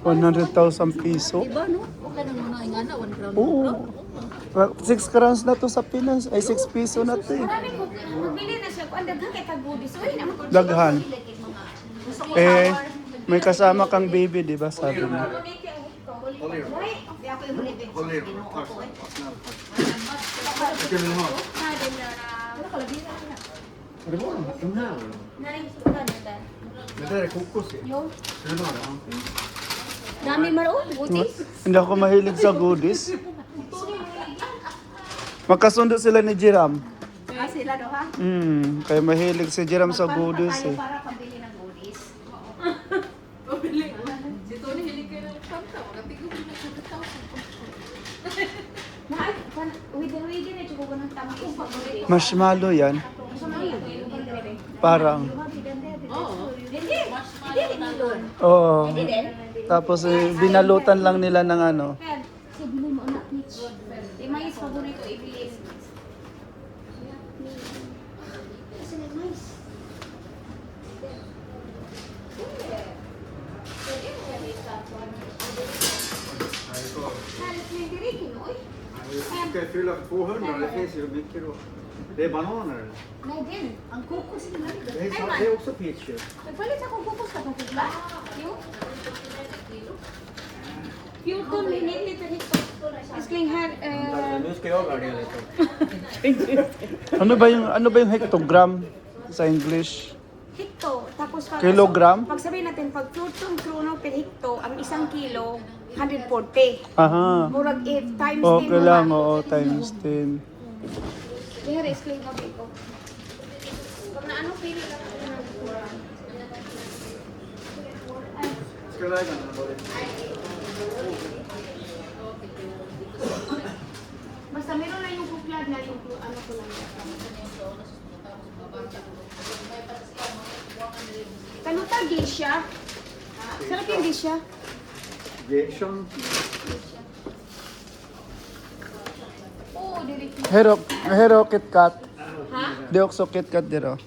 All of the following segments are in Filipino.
100,000 piso. Diba, no? Okay na muna nga na, 1 crown. Oo. 6 crowns na to sa Pinas. Ay, 6 piso na to eh. Marami ko, bili na siya. Kung daghan kay tag-goodies. Uy, naman ko. Daghan. Gusto ko Eh, sour. may kasama kang baby, di ba? Sabi mo. Why? Di ako yung bulibig. Ginoo ko eh. Nadin na wala ka labi na. Det var de här. Naring sukan na dan. Det där är kokos i. Yo. Är det bra? Ja. Dami maroon, goodies. Hindi ako mahilig sa goodies. Magkasundo sila ni Jiram. Ah, sila do ha? Kaya mahilig si Jiram sa goodies Tayo eh. para pambili ng goodies. Pabili. Si Tony hilig kayo ng kanta. Magatigo mo na 100,000. Within na chuko ko ng tamang paborito. Marshmallow yan. Parang. Oo. Hindi. Hindi din doon. Oo. Hindi din. Tapos binalutan lang nila ng ano. Kasi bilhin mo na Mitch. Yung mais paborito ibili. Kasi mais. Ska jag fylla 200? Det finns ju mycket då. Det är bananer. Nej, den. Ang kokos nila. Det är också peach ju. Nagpalit ako kokos ka kung kukla. Yung? Yung ton liter hito. Iskling her. Nu ska jag värdera lite. Ano ba yung hectogram sa English? Hikto. Tapos pag Kilogram? Pag sabihin natin, pag flutong kruno per hikto, ang isang kilo, 140. Aha. Murag 8 times 10 Okay lang, oo, times 10. Here, explain mo ko. Pag naano, pili lang ako ng Ska jag lägga den då? basta meron na yung kuklad na yung ano ko lang. Kanuta, geisha. Sarap yung geisha. Geishon. Oo, direct. Hero KitKat. Ha? Det är också KitKat det då.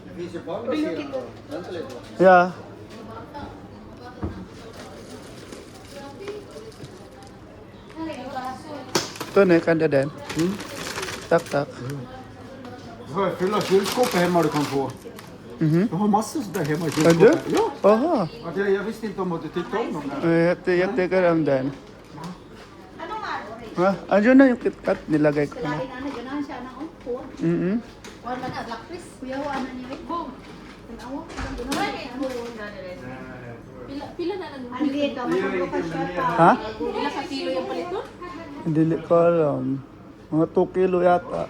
Det finns ju på andra sidan. Vänta lite. Ja. Tony, kan det den? Tack, tack. Du får fylla kylskåpet hemma du kan få. Mhm. Jag har massor sådär hemma i Kan du? kylskåpet. Ja. Aha. Att jag visste inte om att du tyckte om dem där. Jag tycker om den. Ano nga? Ha? Andiyan na yung KitKat, nilagay ko na. Lain ano, ganahan siya na oh. Kuha. Mhm. Wala na, Black Chris. Kuya, ano niya eh? Boom. Tanawa. Pila na lang. Ang liit ka, matulog ka siya pa. Ha? Pila ka kilo yung palito? Hindi ko alam. Mga 2 kilo yata.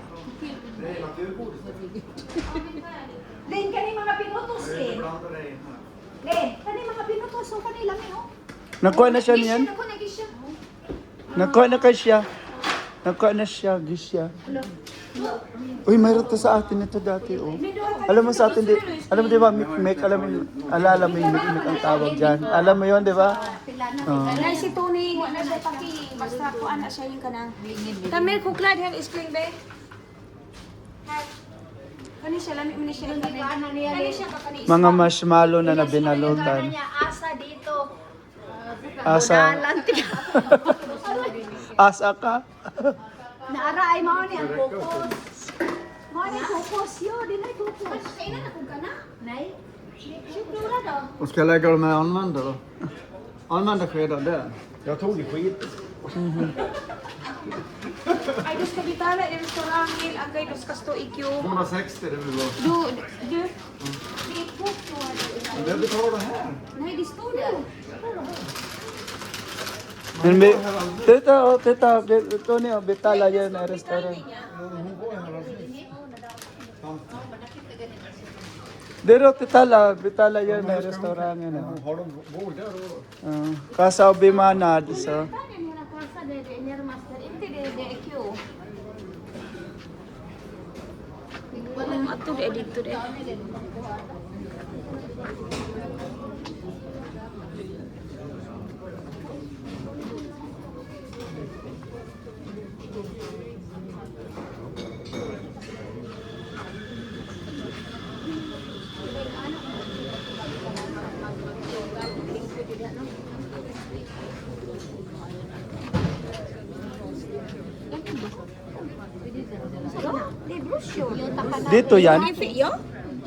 Len, kani mga pinutos eh. Len, kani mga pinutos. So, kanila may oh. Nakuha na siya niyan? Gisya, ako na gisya. Nakuha na kay siya. Nakuha na siya, gisya. Uy, mayroon to sa atin ito dati, oh. Alam mo sa atin, alam mo di ba, Mikmek, alam mo, alala mo yung Mikmek ang tawag dyan. Alam mo yun, di ba? Nay si Tony, wala siya paki. Basta ko anak siya yung kanang. Tamil kuklad have iskling be. Kani siya lami man siya yung kani. Kani siya pa kani. Mga marshmallow na nabinalutan. Asa dito. Asa. Asa ka? Naara ay mao ni ang kokos. Mao ni kokos yo, di na kokos. Kailan ako kana? Nay. Siguro daw. Och ska jag lägga dem med använda då? Använda skedar där. Jag tog i skiten. Ay dos ka bitala di restaurant nil agay dos ka sto ikyo. 260 det blir bra. Du. Di kokos. Men det betalar här. Nay di sto du. Men tita, oh, tita, ito niya, Betala yan na restaurant. Dero, titala, Betala yan na restaurant yan. Har de bord där då? Kasa Bimanad, so. Tani mo na kasa de Nermaster. Inte de ikyo. Ato de dito de. negosyo. Yuta ka na. Dito yan? Yo?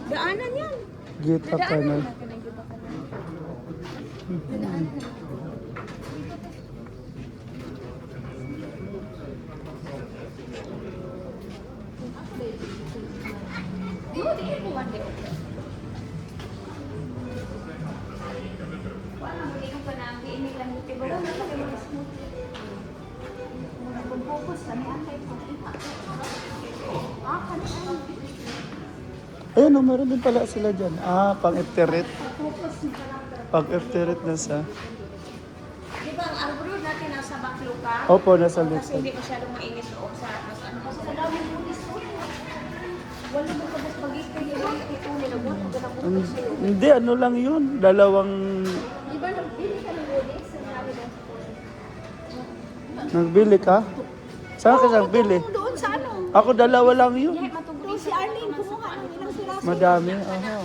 Daanan yan. Gita ka na. Yo, di mo wande. Wala mo din pa na ang diin lang dito. Wala na pa kayo smoothie. Mag-focus kami ang kay Papa. Kani ay. Ayun, oh, meron din pala sila dyan. Pang efterit. Focus ni parang. Pag efterit na sa... Di ba ang arbor natin nasa bakluka? Opo, nasa Kasi likod. hindi masyadong mainit loob sa mas ano kasi sa daming pulis ko. Wala mo kabas pag-ikay yung ito nila mo pag nabuto sa'yo. Hindi, ano lang yun. Dalawang... Di ba nagbili ka ng pulis? Ang sabi doon sa pulis. Nagbili ka? Saan ka nagbili? Doon sa ano? Ako dalawa lang yun. Doon si Arlene kumuha ng ilang siraso. Madami. Aha.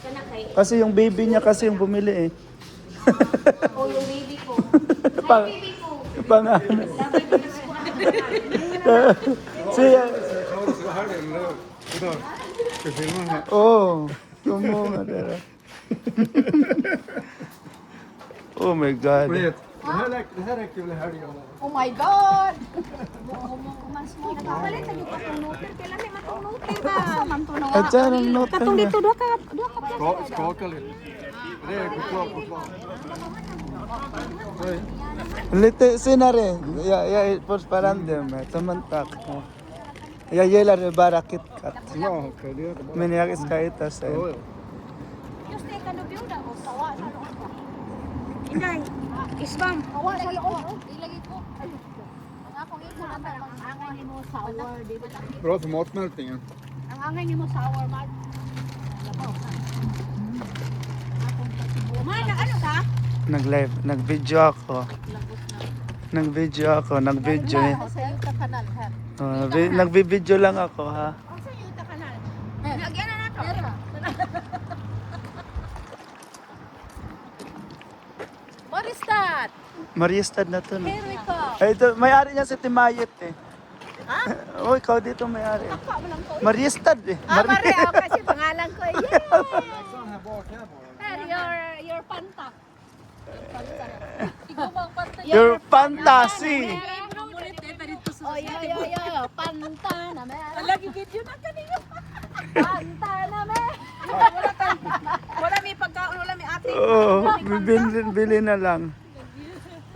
Kana kay Kasi yung baby niya kasi yung bumili eh. o yung baby ko. Pang, Baby ko. pang ano. Si, oh, tumunga dara. Oh my God. Vet, det här räcker väl i helgen? Oh my God! Mas mo nagpapalit lagi pa tong noter kailan may matong noter ba? Man to na. At saan ang note Katong niya? dito do ka Skaka lite. Det är choklad på smak. Lite senare. Ja, först parandem. Samantak. Jag gillar bara KitKat. Ja, okej, det är det bara. Men jag ska äta Jo, sen. jo. Just det kan du bjuda oss sawa sa loob. Inday, isbam. Sawa sa loob. Ilagay ko. Ang akong ito na ang angay ni mo sour dito. Bra för matsmältningen. Ang angay ni mo sour mad. Man, ano ka? Nag-live. Nag-video ako. Nag-video eh. Sa Yuta Kanal, ha? Nag-video lang ako ha. Sa Yuta Kanal. Lagyan na nato. What is that? Mariestad na to. No? Here we go. Ay, ito, may-ari niya si Timayet eh. Ha? Oh, ikaw dito may-ari. Takpa mo lang ko. Mariestad eh. Mari, kasi pangalan ko. Yay! Sån här bak här bara. Here, your panta. Ikaw bang pantay? Your fantasy. Namulit dito dito sa Oh, yo. Panta na me. Lagi video na kanina. Panta na me. Wala may pagkaon, wala may ate. Oo, bili na lang.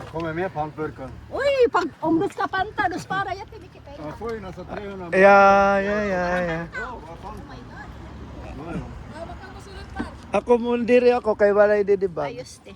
Kommer med pantburken. Uy, pag umbus ka panta, dos para yan, timikipay. Jag får ju nästan 300. Yeah. Ako mo diri ako kay walay di ba? Ayos, te.